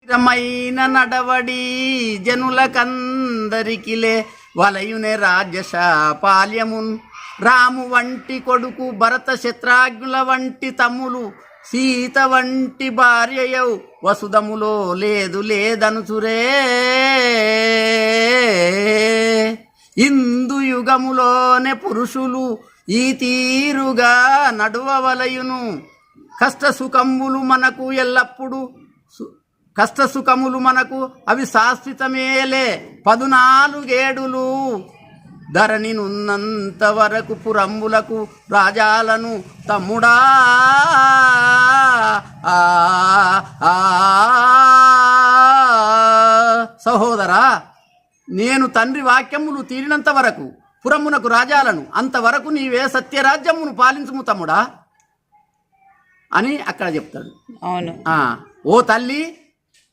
స్థిరమైన నడవడి జనులకందరికిలే వలయునే రాజ్యశాపాల్యమున్ రాము వంటి కొడుకు భరత శత్రాఘ్నుల వంటి తమ్ములు సీత వంటి భార్యయౌ వసుధములో లేదు లేదనుచురే ఇందు యుగములోనే పురుషులు ఈ తీరుగా నడువవలయును కష్టసుఖములు మనకు ఎల్లప్పుడు కష్టసుఖములు మనకు అవి శాశ్వతమేలే 14 ఏడులు ధరణి నున్నంత వరకు పురంబులకు రాజాలను తమ్ముడా సహోదరా నేను తండ్రి వాక్యములు తీరినంత వరకు పురమునకు రాజాలను అంతవరకు నీవే సత్యరాజ్యమును పాలించుము తమ్ముడా అని అక్కడ చెప్తాడు. అవును. ఓ తల్లి